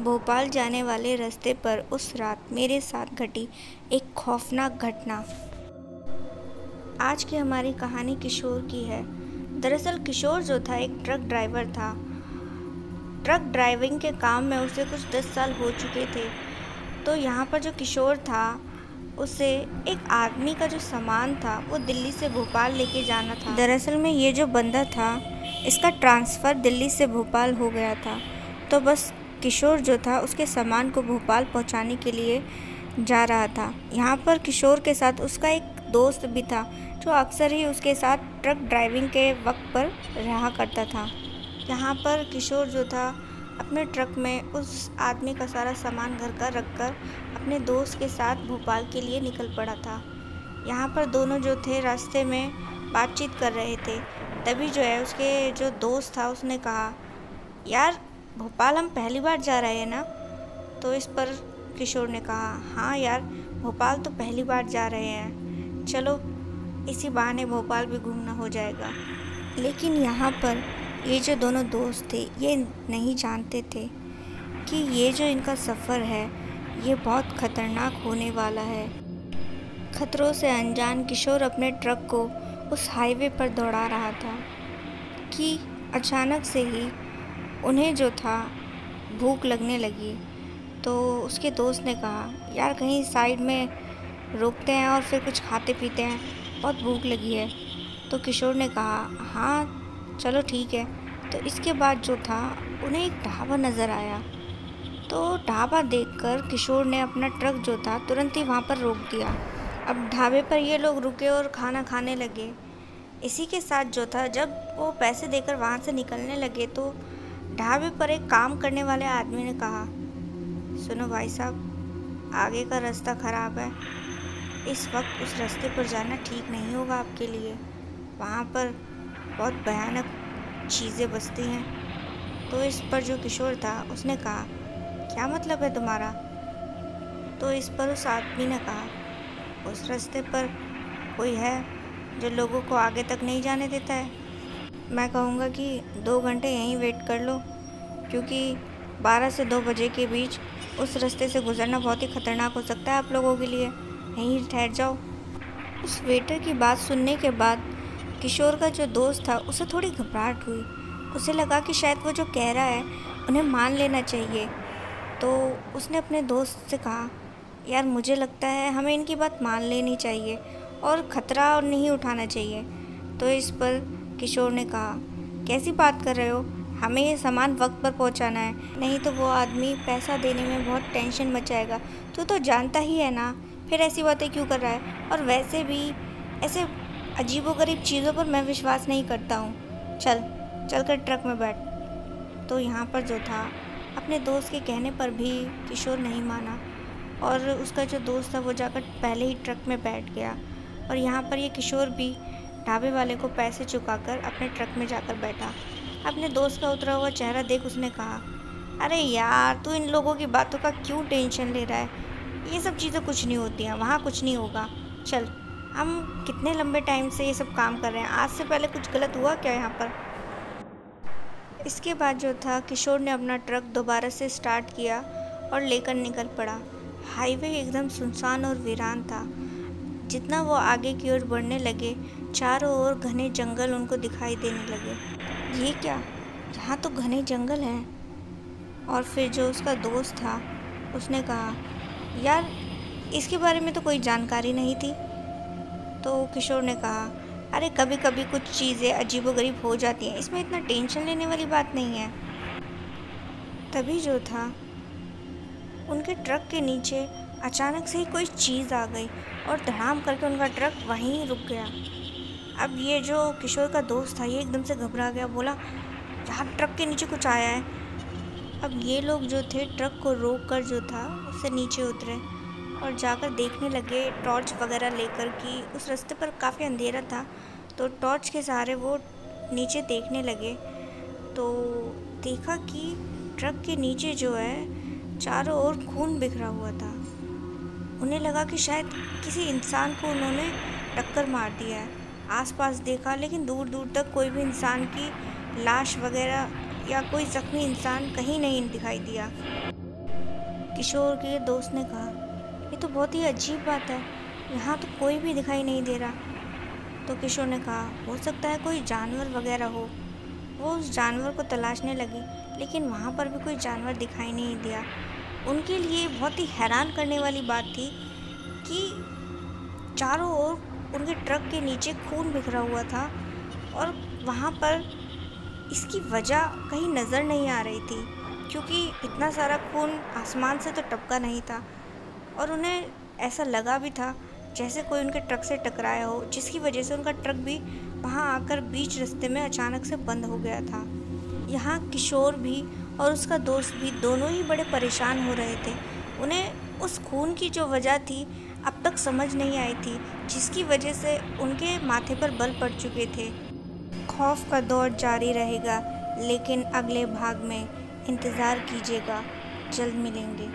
भोपाल जाने वाले रास्ते पर उस रात मेरे साथ घटी एक खौफनाक घटना। आज की हमारी कहानी किशोर की है। दरअसल किशोर जो था एक ट्रक ड्राइवर था। ट्रक ड्राइविंग के काम में उसे कुछ 10 साल हो चुके थे। तो यहाँ पर जो किशोर था उसे एक आदमी का जो सामान था वो दिल्ली से भोपाल लेके जाना था। दरअसल में ये जो बंदा था इसका ट्रांसफ़र दिल्ली से भोपाल हो गया था। तो बस किशोर जो था उसके सामान को भोपाल पहुंचाने के लिए जा रहा था। यहाँ पर किशोर के साथ उसका एक दोस्त भी था जो अक्सर ही उसके साथ ट्रक ड्राइविंग के वक्त पर रहा करता था। यहाँ पर किशोर जो था अपने ट्रक में उस आदमी का सारा सामान घर का रखकर अपने दोस्त के साथ भोपाल के लिए निकल पड़ा था। यहाँ पर दोनों जो थे रास्ते में बातचीत कर रहे थे। तभी जो है उसके जो दोस्त था उसने कहा, यार भोपाल हम पहली बार जा रहे हैं ना? तो इस पर किशोर ने कहा, हाँ यार भोपाल तो पहली बार जा रहे हैं, चलो इसी बहाने भोपाल भी घूमना हो जाएगा। लेकिन यहाँ पर ये जो दोनों दोस्त थे ये नहीं जानते थे कि ये जो इनका सफ़र है ये बहुत ख़तरनाक होने वाला है। खतरों से अनजान किशोर अपने ट्रक को उस हाईवे पर दौड़ा रहा था कि अचानक से ही उन्हें जो था भूख लगने लगी। तो उसके दोस्त ने कहा, यार कहीं साइड में रोकते हैं और फिर कुछ खाते पीते हैं, बहुत भूख लगी है। तो किशोर ने कहा, हाँ चलो ठीक है। तो इसके बाद जो था उन्हें एक ढाबा नज़र आया। तो ढाबा देखकर किशोर ने अपना ट्रक जो था तुरंत ही वहाँ पर रोक दिया। अब ढाबे पर ये लोग रुके और खाना खाने लगे। इसी के साथ जो था जब वो पैसे देकर वहाँ से निकलने लगे तो ढाबे पर एक काम करने वाले आदमी ने कहा, सुनो भाई साहब, आगे का रास्ता ख़राब है, इस वक्त उस रास्ते पर जाना ठीक नहीं होगा आपके लिए, वहाँ पर बहुत भयानक चीज़ें बसती हैं। तो इस पर जो किशोर था उसने कहा, क्या मतलब है तुम्हारा? तो इस पर उस आदमी ने कहा, उस रास्ते पर कोई है जो लोगों को आगे तक नहीं जाने देता है। मैं कहूँगा कि 2 घंटे यहीं वेट कर लो, क्योंकि 12 से 2 बजे के बीच उस रास्ते से गुज़रना बहुत ही ख़तरनाक हो सकता है आप लोगों के लिए, यहीं ठहर जाओ। उस वेटर की बात सुनने के बाद किशोर का जो दोस्त था उसे थोड़ी घबराहट हुई। उसे लगा कि शायद वो जो कह रहा है उन्हें मान लेना चाहिए। तो उसने अपने दोस्त से कहा, यार मुझे लगता है हमें इनकी बात मान लेनी चाहिए और ख़तरा और नहीं उठाना चाहिए। तो इस पर किशोर ने कहा, कैसी बात कर रहे हो, हमें ये सामान वक्त पर पहुंचाना है, नहीं तो वो आदमी पैसा देने में बहुत टेंशन मचाएगा। तू तो जानता ही है ना, फिर ऐसी बातें क्यों कर रहा है, और वैसे भी ऐसे अजीबोगरीब चीज़ों पर मैं विश्वास नहीं करता हूँ, चल कर ट्रक में बैठ। तो यहाँ पर जो था अपने दोस्त के कहने पर भी किशोर नहीं माना और उसका जो दोस्त था वो जाकर पहले ही ट्रक में बैठ गया। और यहाँ पर ये किशोर भी ढाबे वाले को पैसे चुकाकर अपने ट्रक में जाकर बैठा। अपने दोस्त का उतरा हुआ चेहरा देख उसने कहा, अरे यार तू इन लोगों की बातों का क्यों टेंशन ले रहा है, ये सब चीज़ें कुछ नहीं होती हैं, वहाँ कुछ नहीं होगा, चल हम कितने लंबे टाइम से ये सब काम कर रहे हैं, आज से पहले कुछ गलत हुआ क्या यहाँ पर? इसके बाद जो था किशोर ने अपना ट्रक दोबारा से स्टार्ट किया और लेकर निकल पड़ा। हाईवे एकदम सुनसान और वीरान था। जितना वो आगे की ओर बढ़ने लगे चारों ओर घने जंगल उनको दिखाई देने लगे। ये क्या, यहाँ तो घने जंगल हैं। और फिर जो उसका दोस्त था उसने कहा, यार इसके बारे में तो कोई जानकारी नहीं थी। तो किशोर ने कहा, अरे कभी कभी कुछ चीज़ें अजीबोगरीब हो जाती हैं, इसमें इतना टेंशन लेने वाली बात नहीं है। तभी जो था उनके ट्रक के नीचे अचानक से ही कोई चीज़ आ गई और धड़ाम करके उनका ट्रक वहीं रुक गया। अब ये जो किशोर का दोस्त था ये एकदम से घबरा गया, बोला, यहाँ ट्रक के नीचे कुछ आया है। अब ये लोग जो थे ट्रक को रोक कर जो था उससे नीचे उतरे और जाकर देखने लगे टॉर्च वगैरह लेकर कि उस रास्ते पर काफ़ी अंधेरा था। तो टॉर्च के सहारे वो नीचे देखने लगे तो देखा कि ट्रक के नीचे जो है चारों ओर खून बिखरा हुआ था। उन्हें लगा कि शायद किसी इंसान को उन्होंने टक्कर मार दिया है। आसपास देखा लेकिन दूर दूर तक कोई भी इंसान की लाश वगैरह या कोई ज़ख्मी इंसान कहीं नहीं दिखाई दिया। किशोर के दोस्त ने कहा, ये तो बहुत ही अजीब बात है, यहाँ तो कोई भी दिखाई नहीं दे रहा। तो किशोर ने कहा, हो सकता है कोई जानवर वगैरह हो। वो उस जानवर को तलाशने लगी, लेकिन वहाँ पर भी कोई जानवर दिखाई नहीं दिया। उनके लिए बहुत ही हैरान करने वाली बात थी कि चारों ओर उनके ट्रक के नीचे खून बिखरा हुआ था और वहाँ पर इसकी वजह कहीं नज़र नहीं आ रही थी, क्योंकि इतना सारा खून आसमान से तो टपका नहीं था और उन्हें ऐसा लगा भी था जैसे कोई उनके ट्रक से टकराया हो, जिसकी वजह से उनका ट्रक भी वहाँ आकर बीच रास्ते में अचानक से बंद हो गया था। यहाँ किशोर भी और उसका दोस्त भी दोनों ही बड़े परेशान हो रहे थे। उन्हें उस खून की जो वजह थी अब तक समझ नहीं आई थी, जिसकी वजह से उनके माथे पर बल पड़ चुके थे। खौफ का दौर जारी रहेगा, लेकिन अगले भाग में इंतज़ार कीजिएगा। जल्द मिलेंगे।